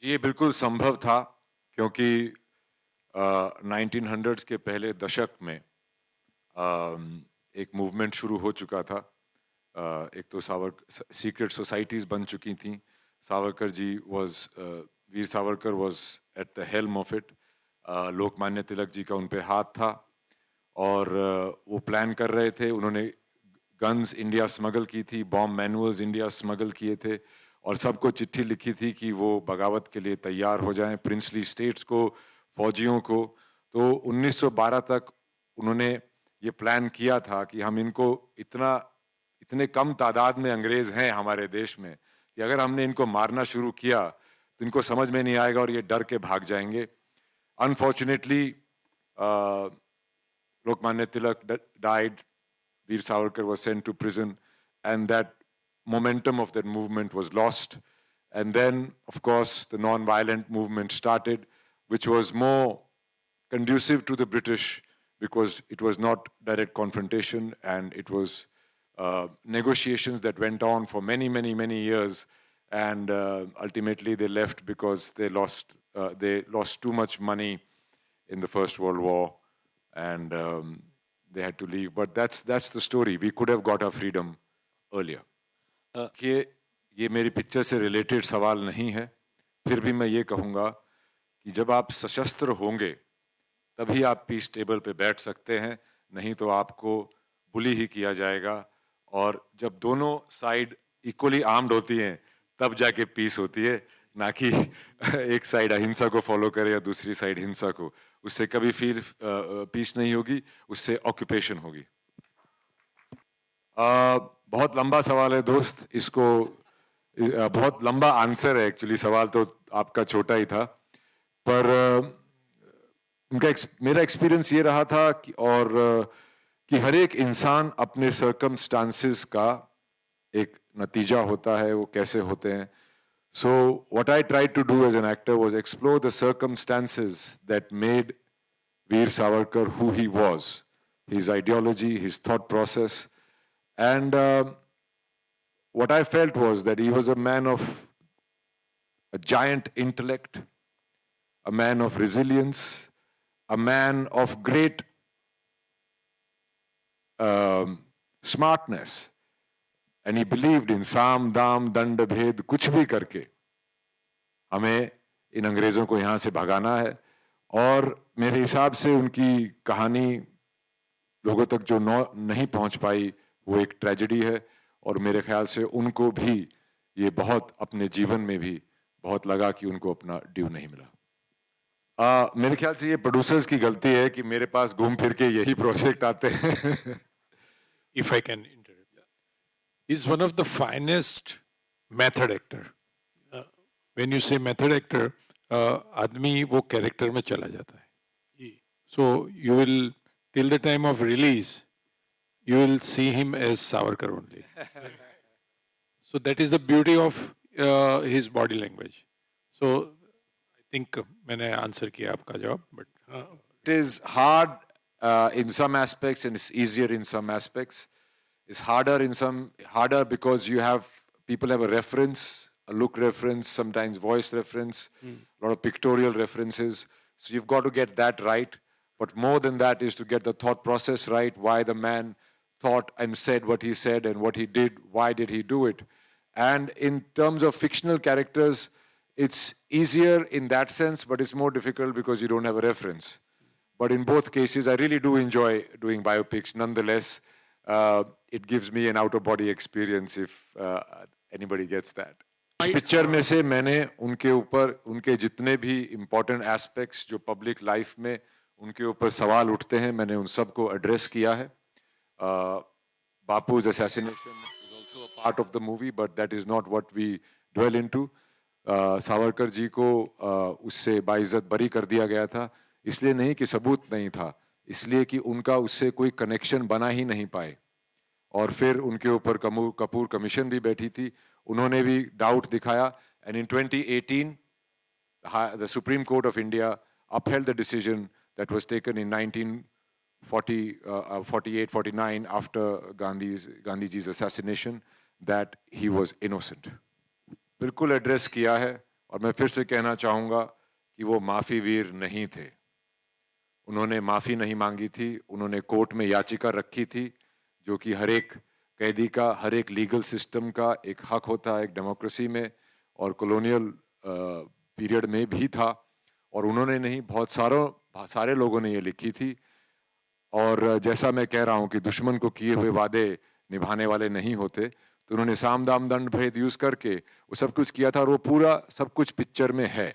ये बिल्कुल संभव था क्योंकि 1900s के पहले दशक में एक मूवमेंट शुरू हो चुका था। एक तो सीक्रेट सोसाइटीज बन चुकी थी। Savarkar ji Veer Savarkar was at the helm of it. Lokmanya Tilak ji का उन पे हाथ था और वो प्लान कर रहे थे। उन्होंने गन्स इंडिया स्मगल की थी, बॉम्ब मैनुअल्स इंडिया स्मगल किए थे और सबको चिट्ठी लिखी थी कि वो बगावत के लिए तैयार हो जाएं, प्रिंसली स्टेट्स को, फौजियों को। तो 1912 तक उन्होंने ये प्लान किया था कि हम इनको इतने कम तादाद में अंग्रेज हैं हमारे देश में कि अगर हमने इनको मारना शुरू किया तो इनको समझ में नहीं आएगा और ये डर के भाग जाएंगे। Unfortunately Lokmanya Tilak died, Veer Savarkar was sent to prison, and that momentum of that movement was lost. And then, of course, the non-violent movement started, which was more conducive to the British because it was not direct confrontation and it was negotiations that went on for many, many, many years. And ultimately they left because they lost too much money in the First World War. And they had to leave. But that's the story. We could have got our freedom earlier. कि ये मेरी picture से related सवाल नहीं है, फिर भी मैं ये कहूँगा कि जब आप सशस्त्र होंगे तभी आप पीस टेबल पे बैठ सकते हैं, नहीं तो आपको बुली ही किया जाएगा। और जब दोनों साइड इक्वली आर्म्ड होती हैं तब जाके पीस होती है, ना कि एक साइड अहिंसा को फॉलो करे या दूसरी साइड हिंसा को। उससे कभी पीस नहीं होगी, उससे ऑक्यूपेशन होगी। बहुत लंबा सवाल है दोस्त, इसको बहुत लंबा आंसर है। एक्चुअली सवाल तो आपका छोटा ही था, पर मेरा एक्सपीरियंस ये रहा था कि हर एक इंसान अपने सर्कमस्टांसेस का एक नतीजा होता है, वो कैसे होते हैं। So what I tried to do as an actor was explore the circumstances that made Veer Savarkar who he was, his ideology, his thought process. And what I felt was that he was a man of a giant intellect, a man of resilience, a man of great smartness. And he believed in साम दाम दंड भेद, कुछ भी करके हमें इन अंग्रेजों को यहाँ से भगाना है। और मेरे हिसाब से उनकी कहानी लोगों तक जो नहीं पहुंच पाई वो एक ट्रेजेडी है, और मेरे ख्याल से उनको भी ये बहुत अपने जीवन में भी बहुत लगा कि उनको अपना ड्यू नहीं मिला। मेरे ख्याल से ये प्रोड्यूसर्स की गलती है कि मेरे पास घूम फिर के यही प्रोजेक्ट आते हैं। If I can interrupt, he's one of the finest method actor. When you say method actor, आदमी वो कैरेक्टर में चला जाता है। So you will, till the time of release, you will see him as Savarkar only. So that is the beauty of his body language. So I think मैंने answer किया आपका जवाब, but it is hard in some aspects and it's easier in some aspects. It's harder because people have a reference, a look reference, sometimes voice reference, a lot of pictorial references. So you've got to get that right. But more than that is to get the thought process right, why the man thought and said what he said and what he did, why did he do it. And in terms of fictional characters, it's easier in that sense, but it's more difficult because you don't have a reference. But in both cases, I really do enjoy doing biopics. Nonetheless, it gives me an out-of-body experience if anybody gets that. इस picture में से मैंने उनके जितने भी important aspects जो public life में उनके ऊपर सवाल उठते हैं, मैंने उन सबको address किया है. Bapu's assassination is also a part of the movie, but that is not what we dwell into. Savarkar ji को उससे बाइज्जत बरी कर दिया गया था, इसलिए नहीं कि सबूत नहीं था, इसलिए कि उनका उससे कोई कनेक्शन बना ही नहीं पाए। और फिर उनके ऊपर कपूर कमीशन भी बैठी थी, उन्होंने भी डाउट दिखाया। And in 2018 the supreme court of India upheld the decision that was taken in 1948-49 after Gandhi's assassination, that he was innocent. बिल्कुल एड्रेस किया है और मैं फिर से कहना चाहूँगा कि वो माफ़ी वीर नहीं थे। उन्होंने माफ़ी नहीं मांगी थी, उन्होंने कोर्ट में याचिका रखी थी, जो कि हर एक कैदी का, हर एक लीगल सिस्टम का एक हक होता है एक डेमोक्रेसी में, और कॉलोनियल पीरियड में भी था। और उन्होंने नहीं, बहुत सारे लोगों ने ये लिखी थी। और जैसा मैं कह रहा हूँ कि दुश्मन को किए हुए वादे निभाने वाले नहीं होते, तो उन्होंने साम दाम दंड भेद यूज करके वो सब कुछ किया था, और वो पूरा सब कुछ पिक्चर में है।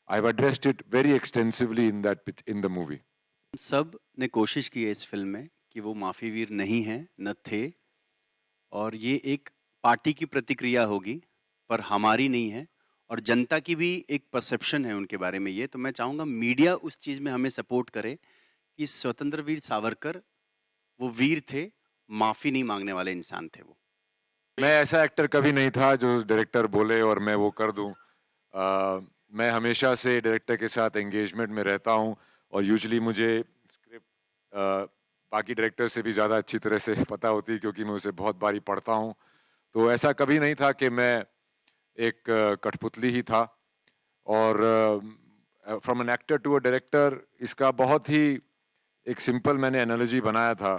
I have addressed it very extensively in the movie. सब ने कोशिश की है इस फिल्म में कि वो माफी वीर नहीं हैं, न थे, और ये एक पार्टी की प्रतिक्रिया होगी पर हमारी नहीं है, और जनता की भी एक परसेप्शन है उनके बारे में ये। तो मैं चाहूँगा मीडिया उस चीज़ में हमें सपोर्ट करे कि स्वतंत्र वीर सावरकर वो वीर थे, माफ़ी नहीं मांगने वाले इंसान थे वो। मैं ऐसा एक्टर कभी नहीं था जो डायरेक्टर बोले और मैं वो कर दूं। मैं हमेशा से डायरेक्टर के साथ एंगेजमेंट में रहता हूं, और यूजुअली मुझे स्क्रिप्ट बाकी डायरेक्टर से भी ज़्यादा अच्छी तरह से पता होती है, क्योंकि मैं उसे बहुत बारी पढ़ता हूं। तो ऐसा कभी नहीं था कि मैं एक कठपुतली ही था। और from an actor to a director, इसका बहुत ही एक सिंपल मैंने एनालॉजी बनाया था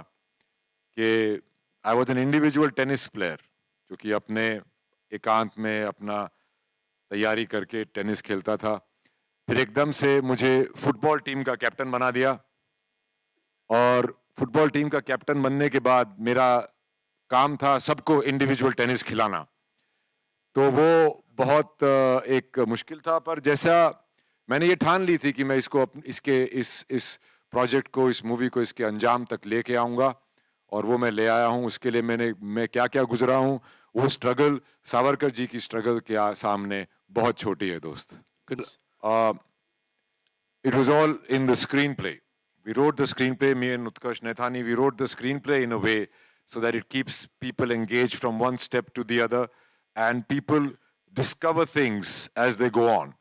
कि I was an individual tennis player, जो कि अपने एकांत में अपना तैयारी करके टेनिस खेलता था। फिर एकदम से मुझे फुटबॉल टीम का कैप्टन बना दिया, और फुटबॉल टीम का कैप्टन बनने के बाद मेरा काम था सबको इंडिविजुअल टेनिस खिलाना। तो वो बहुत एक मुश्किल था, पर जैसा मैंने ये ठान ली थी कि मैं इसको इसके इस प्रोजेक्ट को, इस मूवी को इसके अंजाम तक लेके आऊँगा, और वो मैं ले आया हूँ। उसके लिए मैं क्या क्या गुजरा हूँ, वो स्ट्रगल सावरकर जी की स्ट्रगल के सामने बहुत छोटी है दोस्त। It was all in the screenplay. We wrote the screenplay, me and Utkarsh Naithani, we wrote the screenplay in a way so that it keeps people engaged from one step to the other, and people discover things as they go on.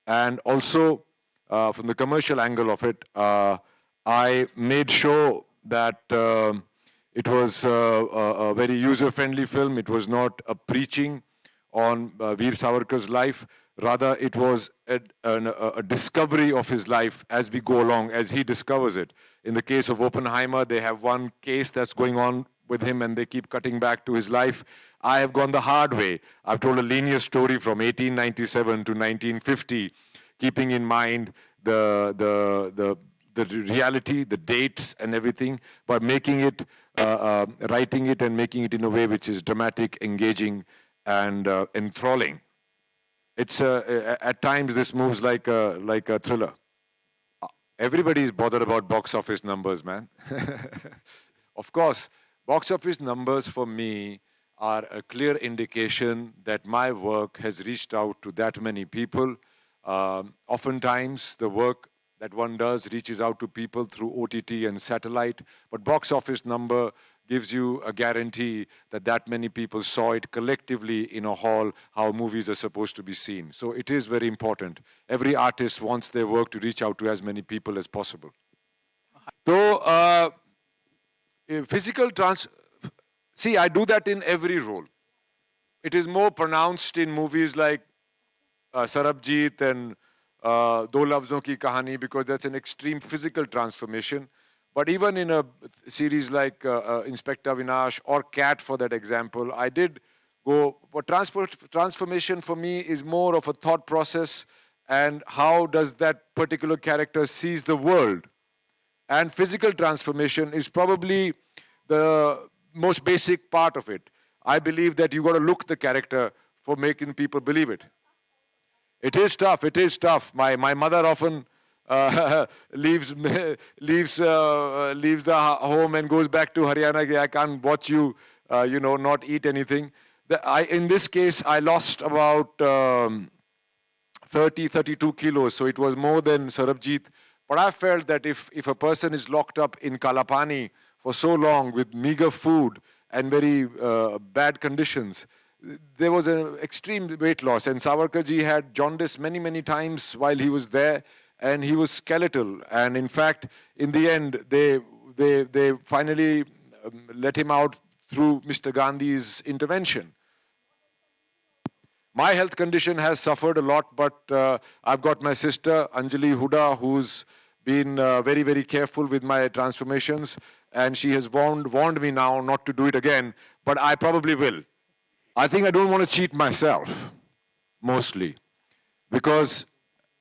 And also, from the commercial angle of it, I made sure that it was a very user-friendly film. It was not a preaching on Veer Savarkar's life. Rather, it was a discovery of his life as we go along, as he discovers it. In the case of Oppenheimer, they have one case that's going on with him, and they keep cutting back to his life. I have gone the hard way. I've told a linear story from 1897 to 1950, keeping in mind the reality, the dates and everything, but making it, writing it and making it in a way which is dramatic, engaging, and enthralling. It's at times this moves like a thriller. Everybody is bothered about box office numbers, man. Of course, box office numbers for me are a clear indication that my work has reached out to that many people. Oftentimes, the work that one does reaches out to people through OTT and satellite, but box office number gives you a guarantee that that many people saw it collectively in a hall, how movies are supposed to be seen. So it is very important. Every artist wants their work to reach out to as many people as possible. So, physical see, I do that in every role. It is more pronounced in movies like Sarabjit and Do Lafzon Ki Kahani, because that's an extreme physical transformation. But even in a series like Inspector Vinash or Cat, for that example, I did go. But transformation for me is more of a thought process, and how does that particular character sees the world. And physical transformation is probably the most basic part of it. I believe that you got to look the character for making people believe it. It is tough. It is tough. My mother often leaves the home and goes back to Haryana. I can't watch you, not eat anything. In this case, I lost about 32 kilos. So it was more than Sarabjit. But I felt that if a person is locked up in Kalapani for so long with meager food and very bad conditions, there was an extreme weight loss. And Savarkar ji had jaundice many, many times while he was there, and he was skeletal. And in fact, in the end, they finally let him out through Mr. Gandhi's intervention. My health condition has suffered a lot, but I've got my sister, Anjali Hooda, who's been very, very careful with my transformations, and she has warned me now not to do it again, but I probably will. I think I don't want to cheat myself, mostly, because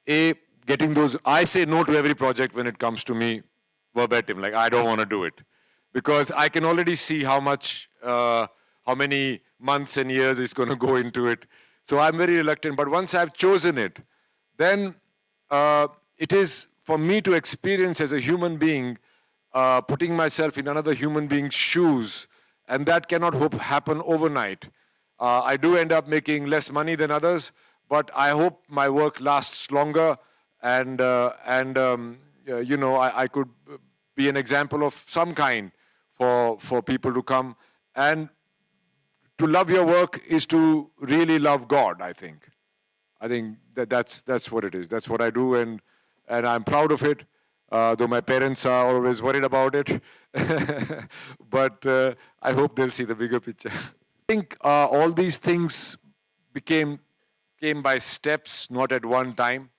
getting those, I say no to every project when it comes to me, verbatim, like I don't want to do it, because I can already see how many months and years it's going to go into it. So I'm very reluctant, but once I've chosen it, then it is for me to experience as a human being, putting myself in another human being's shoes, and that cannot happen overnight. I do end up making less money than others, but I hope my work lasts longer, and I could be an example of some kind for people to come. And to love your work is to really love God, I think. I think that's what it is. That's what I do, and I'm proud of it, though my parents are always worried about it. But I hope they'll see the bigger picture. I think all these things came by steps, not at one time.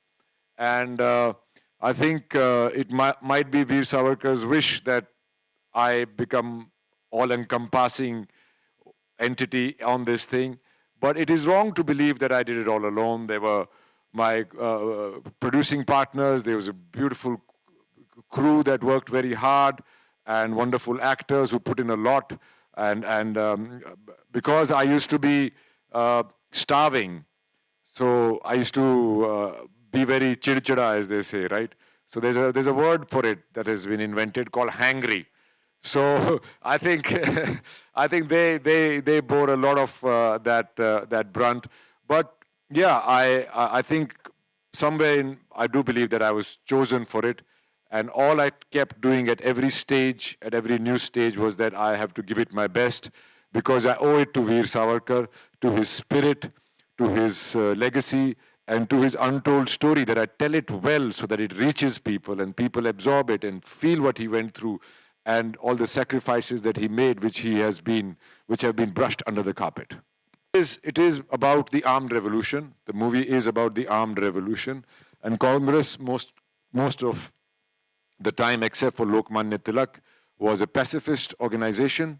And I think it might be Veer Savarkar's wish that I become all-encompassing entity on this thing. But it is wrong to believe that I did it all alone. There were my producing partners. There was a beautiful crew that worked very hard, and wonderful actors who put in a lot. And because I used to be starving, so I used to be very chidchida, as they say, right? So there's a word for it that has been invented called hangry. So I think they bore a lot of that brunt. But yeah, I think somewhere I do believe that I was chosen for it. And all I kept doing at every stage, at every new stage, was that I have to give it my best, because I owe it to Veer Savarkar, to his spirit, to his legacy, and to his untold story, that I tell it well so that it reaches people and people absorb it and feel what he went through and all the sacrifices that he made, which have been brushed under the carpet. It is about the armed revolution. The movie is about the armed revolution, and Congress most of the time, except for Lokmanya Tilak, was a pacifist organization,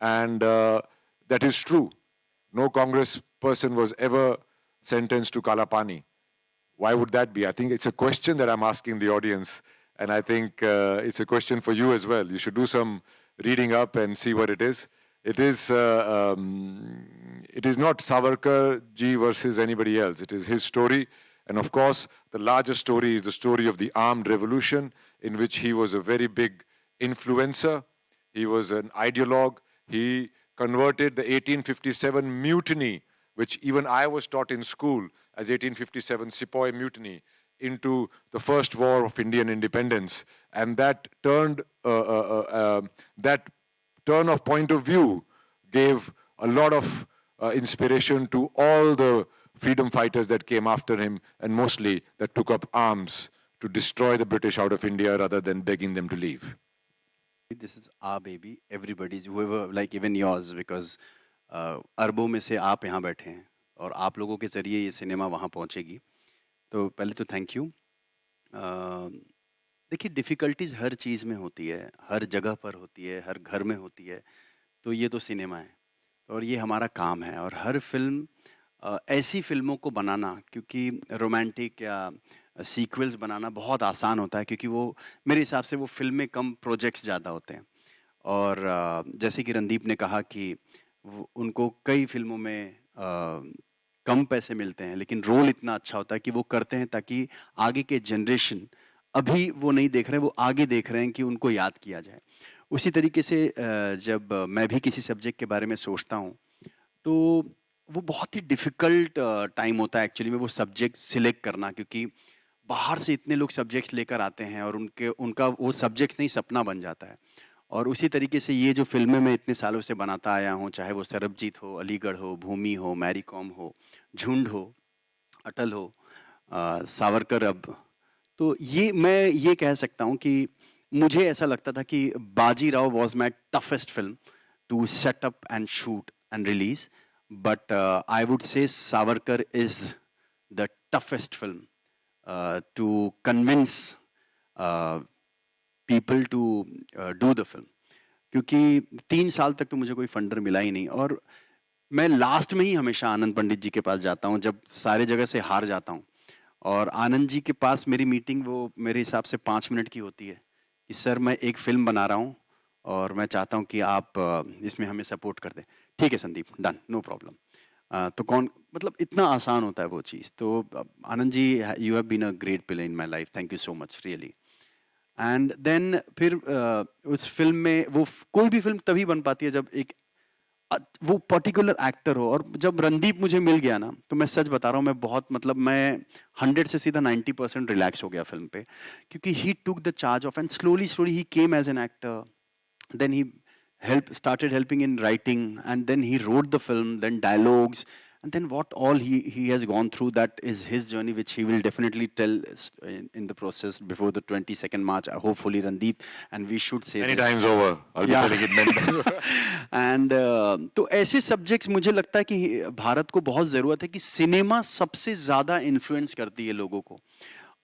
and that is true. No Congress person was ever sentenced to Kalapani. Why would that be? I think it's a question that I'm asking the audience, and I think it's a question for you as well. You should do some reading up and see what it is. It is not Savarkar ji versus anybody else. It is his story. And of course, the larger story is the story of the armed revolution, in which he was a very big influencer. He was an ideologue. He converted the 1857 mutiny, which even I was taught in school as 1857 Sepoy Mutiny, into the first war of Indian independence. And that turn of point of view gave a lot of inspiration to all the freedom fighters that came after him, and mostly that took up arms to destroy the British out of India rather than begging them to leave. This is our baby, everybody's, whoever, like even yours, because अरबों में से आप यहाँ बैठे हैं और आप लोगों के ज़रिए ये सिनेमा वहाँ पहुँचेगी. तो पहले तो थैंक यू. देखिए, डिफ़िकल्टीज़ हर चीज़ में होती है, हर जगह पर होती है, हर घर में होती है. तो ये तो सिनेमा है और ये हमारा काम है. और हर फिल्म, ऐसी फिल्मों को बनाना, क्योंकि रोमांटिक या सीक्वल्स बनाना बहुत आसान होता है, क्योंकि वो मेरे हिसाब से वो फिल्में कम, प्रोजेक्ट्स ज़्यादा होते हैं. और जैसे कि रणदीप ने कहा कि उनको कई फिल्मों में कम पैसे मिलते हैं, लेकिन रोल इतना अच्छा होता है कि वो करते हैं ताकि आगे के जनरेशन, अभी वो नहीं देख रहे हैं, वो आगे देख रहे हैं कि उनको याद किया जाए. उसी तरीके से जब मैं भी किसी सब्जेक्ट के बारे में सोचता हूँ, तो वो बहुत ही डिफ़िकल्ट टाइम होता है एक्चुअली में वो सब्जेक्ट सिलेक्ट करना, क्योंकि बाहर से इतने लोग सब्जेक्ट्स लेकर आते हैं और उनका वो सब्जेक्ट्स नहीं सपना बन जाता है. और उसी तरीके से ये जो फिल्में मैं इतने सालों से बनाता आया हूँ, चाहे वो सरबजीत हो, अलीगढ़ हो, भूमि हो, मैरी कॉम हो, झुंड हो, अटल हो, सावरकर, अब तो मैं ये कह सकता हूँ कि मुझे ऐसा लगता था कि Bajirao was my toughest film to set up and shoot and release. but I would say Savarkar is the toughest film to convince uh, people to do the film. क्योंकि 3 साल तक तो मुझे कोई फंडर मिला ही नहीं, और मैं लास्ट में ही हमेशा आनंद पंडित जी के पास जाता हूँ जब सारे जगह से हार जाता हूँ, और आनंद जी के पास मेरी मीटिंग वो मेरे हिसाब से 5 मिनट की होती है कि सर मैं एक फिल्म बना रहा हूँ और मैं चाहता हूँ कि आप इसमें हमें सपोर्ट कर दें। ठीक है संदीप, डन, नो प्रॉब्लम। तो कौन, मतलब इतना आसान होता है वो चीज़। तो Anand ji, you have been a great pillar in my life, thank you so much really. And then फिर उस फिल्म में वो कोई भी फिल्म तभी बन पाती है जब एक वो पर्टिकुलर एक्टर हो। और जब रणदीप मुझे मिल गया ना, तो मैं सच बता रहा हूँ, मैं बहुत, मतलब मैं 100 से सीधा 90% रिलैक्स हो गया फिल्म पे, क्योंकि he took the charge of, and slowly slowly he came as an actor, then he started helping in writing, and then he wrote the film, then dialogues, and then what all he has gone through, that is his journey, which he will definitely tell in the process before the 22nd March, hopefully, Randeep, and we should say Many this. times over. I'll be Yeah. telling it many times. And तो ऐसे subjects मुझे लगता है कि भारत को बहुत ज़रूरत है, कि सिनेमा सबसे ज़्यादा इन्फ्लुएंस करती है लोगों को।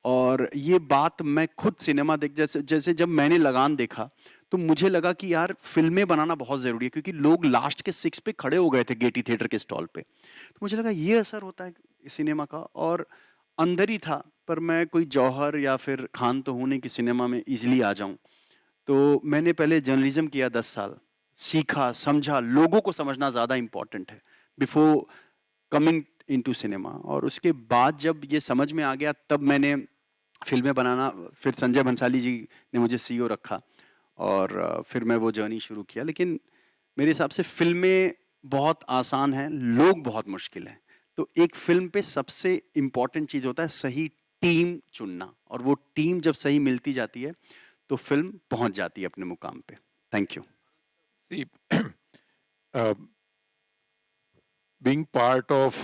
और ये बात मैं खुद सिनेमा देख, जैसे जैसे जब मैंने लगान देखा तो मुझे लगा कि यार फिल्में बनाना बहुत ज़रूरी है, क्योंकि लोग लास्ट के 6 पे खड़े हो गए थे गेटी थिएटर के स्टॉल पे। तो मुझे लगा ये असर होता है सिनेमा का, और अंदर ही था। पर मैं कोई जौहर या फिर खान तो हूँ नहीं कि सिनेमा में इजीली आ जाऊं। तो मैंने पहले जर्नलिज्म किया 10 साल, सीखा, समझा, लोगों को समझना ज़्यादा इंपॉर्टेंट है बिफोर कमिंग इनटू सिनेमा। और उसके बाद जब ये समझ में आ गया, तब मैंने फिल्में बनाना, फिर संजय भंसाली जी ने मुझे सीईओ रखा, और फिर मैं वो जर्नी शुरू किया। लेकिन मेरे हिसाब से फिल्में बहुत आसान हैं, लोग बहुत मुश्किल हैं। तो एक फिल्म पे सबसे इम्पॉर्टेंट चीज़ होता है सही टीम चुनना, और वो टीम जब सही मिलती जाती है तो फिल्म पहुंच जाती है अपने मुकाम पे। Thank you. See, uh, being part of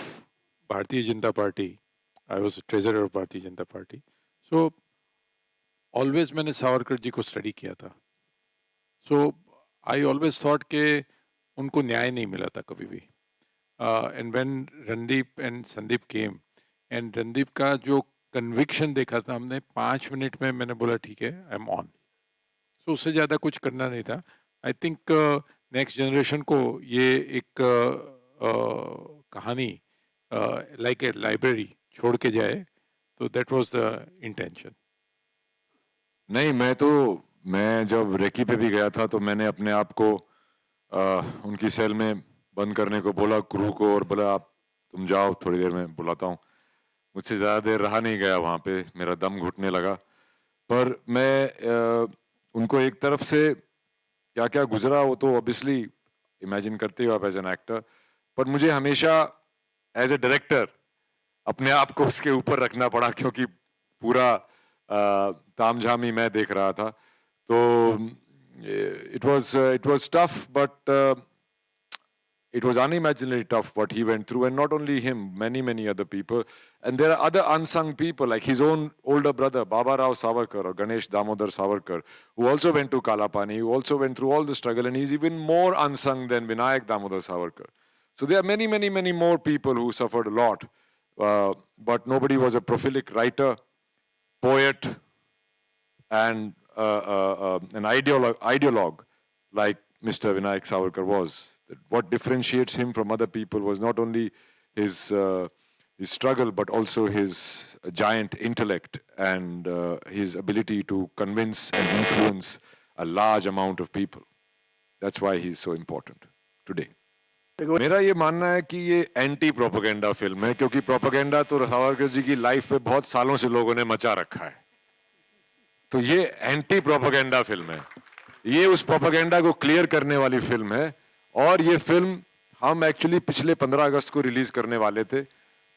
Bharatiya Janata Party, I was a treasurer of Bharatiya Janata Party. So always मैंने सावरकर जी को स्टडी किया था. So I always thought के उनको न्याय नहीं मिला था कभी भी. And when Randeep and Sandeep came, and Randeep का जो कन्विक्शन देखा था हमने, 5 मिनट में मैंने बोला ठीक है, आई एम ऑन. सो उससे ज़्यादा कुछ करना नहीं था. आई थिंक नेक्स्ट जनरेशन को ये एक कहानी लाइक ए लाइब्रेरी छोड़ के जाए, तो दैट वाज द इंटेंशन. नहीं, मैं जब रेकी पे भी गया था तो मैंने अपने आप को उनकी सेल में बंद करने को बोला क्रू को, और बोला आप तुम जाओ, थोड़ी देर में बुलाता हूँ. मुझसे ज़्यादा देर रहा नहीं गया वहाँ पे, मेरा दम घुटने लगा. पर मैं उनको एक तरफ से क्या क्या गुजरा वो तो ऑब्वियसली इमेजिन करते हो आप एज एन एक्टर, पर मुझे हमेशा एज ए डायरेक्टर अपने आप को उसके ऊपर रखना पड़ा, क्योंकि पूरा तामझाम ही मैं देख रहा था. तो it was tough, but it was unimaginably tough what he went through, and not only him, many other people. And there are other unsung people like his own older brother Baba Rao Savarkar or Ganesh Damodar Savarkar, who also went to Kalapani, who also went through all the struggle, and he's even more unsung than Vinayak Damodar Savarkar. So there are many more people who suffered a lot, but nobody was a prolific writer, poet, and an ideologue like Mr. Vinayak Savarkar was. What differentiates him from other people was not only his struggle, but also his giant intellect and his ability to convince and influence a large amount of people. That's why he's so important today. मेरा ये मानना है कि ये anti propaganda film है, क्योंकि propaganda तो सावरकर जी की लाइफ में बहुत सालों से लोगों ने मचा रखा है. तो ये एंटी प्रोपेगेंडा फिल्म है, ये उस प्रोपेगेंडा को क्लियर करने वाली फिल्म है. और ये फिल्म हम एक्चुअली पिछले 15 अगस्त को रिलीज करने वाले थे,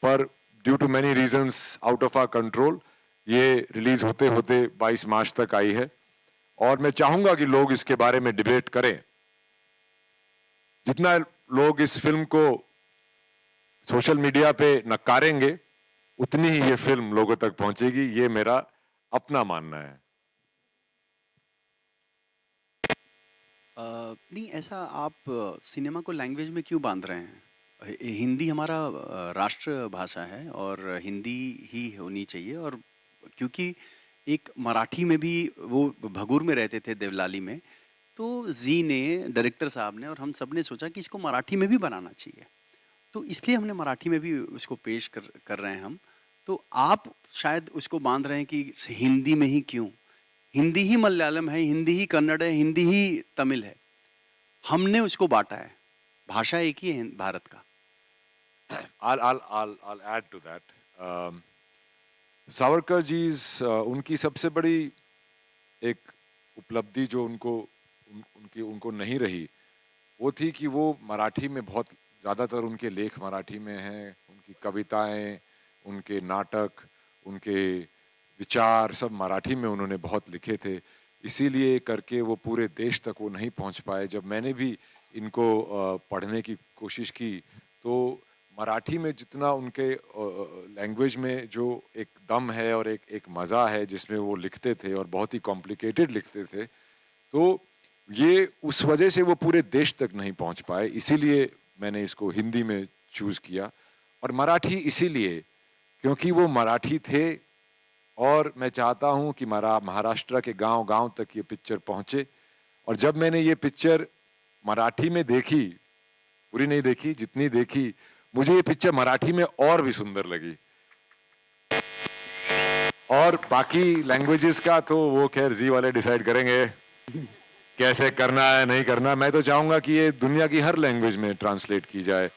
पर due to many reasons out of our control ये रिलीज होते होते 22 मार्च तक आई है. और मैं चाहूंगा कि लोग इसके बारे में डिबेट करें. जितना लोग इस फिल्म को सोशल मीडिया पे नकारेंगे, उतनी ही ये फिल्म लोगों तक पहुंचेगी. ये मेरा अपना मानना है. नहीं, ऐसा आप सिनेमा को लैंग्वेज में क्यों बांध रहे हैं? हिंदी हमारा राष्ट्र भाषा है और हिंदी ही होनी चाहिए। और क्योंकि एक मराठी में भी वो भगूर में रहते थे, देवलाली में, तो जी ने, डायरेक्टर साहब ने और हम सब ने सोचा कि इसको मराठी में भी बनाना चाहिए, तो इसलिए हमने मराठी में भी उसको पेश कर रहे हैं हम। तो आप शायद उसको बांध रहे हैं कि हिंदी में ही क्यों, हिंदी ही मलयालम है, हिंदी ही कन्नड़ है, हिंदी ही तमिल है। हमने उसको बांटा है, भाषा एक ही है भारत का। I'll add to that. Savarkar ji उनकी सबसे बड़ी एक उपलब्धि जो उनको नहीं रही, वो थी कि वो मराठी में बहुत ज़्यादातर उनके लेख मराठी में हैं, उनकी कविताएं, उनके नाटक, उनके विचार सब मराठी में उन्होंने बहुत लिखे थे। इसीलिए करके वो पूरे देश तक वो नहीं पहुंच पाए। जब मैंने भी इनको पढ़ने की कोशिश की तो मराठी में जितना उनके लैंग्वेज में जो एक दम है और एक मज़ा है जिसमें वो लिखते थे और बहुत ही कॉम्प्लिकेटेड लिखते थे, तो ये उस वजह से वो पूरे देश तक नहीं पहुंच पाए। इसीलिए मैंने इसको हिंदी में चूज़ किया और मराठी इसीलिए क्योंकि वो मराठी थे और मैं चाहता हूं कि महाराष्ट्र के गांव-गांव तक ये पिक्चर पहुंचे। और जब मैंने ये पिक्चर मराठी में देखी, पूरी नहीं देखी, जितनी देखी, मुझे ये पिक्चर मराठी में और भी सुंदर लगी। और बाकी लैंग्वेजेस का तो वो खैर जी वाले डिसाइड करेंगे कैसे करना है नहीं करना। मैं तो चाहूंगा कि ये दुनिया की हर लैंग्वेज में ट्रांसलेट की जाए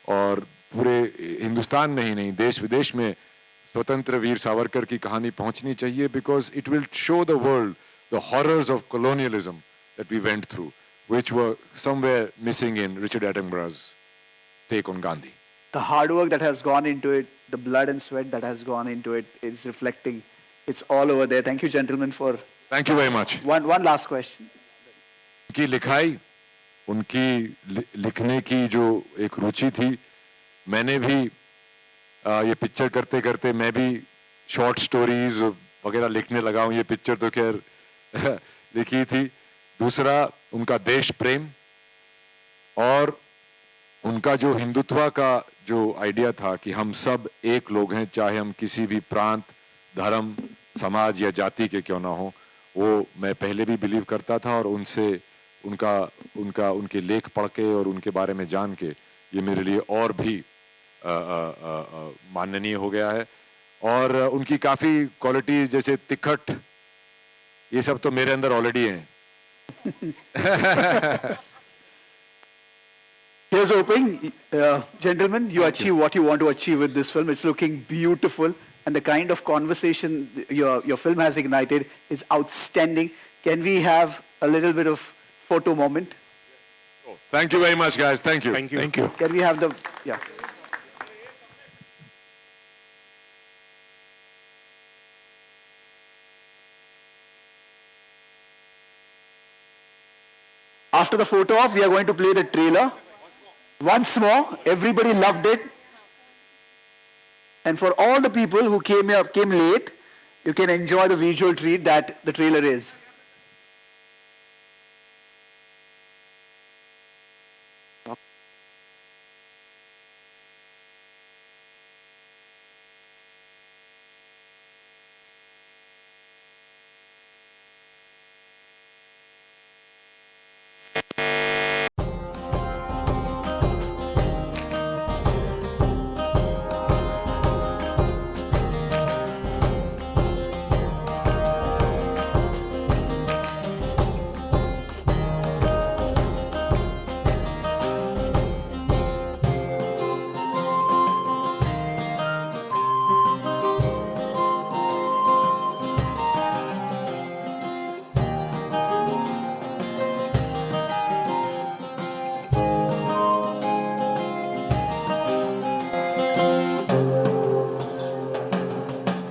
और पूरे हिंदुस्तान में ही नहीं, देश विदेश में स्वतंत्र वीर सावरकर की कहानी पहुंचनी चाहिए, because it will show the world the horrors of colonialism that we went through, which were somewhere missing in Richard Attenborough's take on Gandhi. The hard work that has gone into it, the blood and sweat that has gone into it, is reflecting. It's all over there. Thank you, gentlemen, for... Thank you very much. One last question. उनकी लिखाई, उनकी लिखने की जो एक रुचि थी, मैंने भी ये पिक्चर करते करते मैं भी शॉर्ट स्टोरीज वगैरह लिखने लगा हूँ। ये पिक्चर तो खैर लिखी थी। दूसरा उनका देश प्रेम और उनका जो हिंदुत्व का जो आइडिया था कि हम सब एक लोग हैं, चाहे हम किसी भी प्रांत, धर्म, समाज या जाति के क्यों ना हो, वो मैं पहले भी बिलीव करता था। और उनसे उनके लेख पढ़ के और उनके बारे में जान के ये मेरे लिए और भी माननीय हो गया है। और उनकी काफ़ी क्वालिटीज जैसे तिखट, ये सब तो मेरे अंदर ऑलरेडी हैं। Here's hoping, gentlemen, you achieve what you want to achieve with this film. It's looking beautiful, and the kind of conversation your film has ignited is outstanding. Can we have a little bit of photo moment? Oh, thank you very much, guys. Thank you. Thank you. Thank you. Can we have the... Yeah. After the photo op, we are going to play the trailer. Once more, everybody loved it. And for all the people who came late, you can enjoy the visual treat that the trailer is.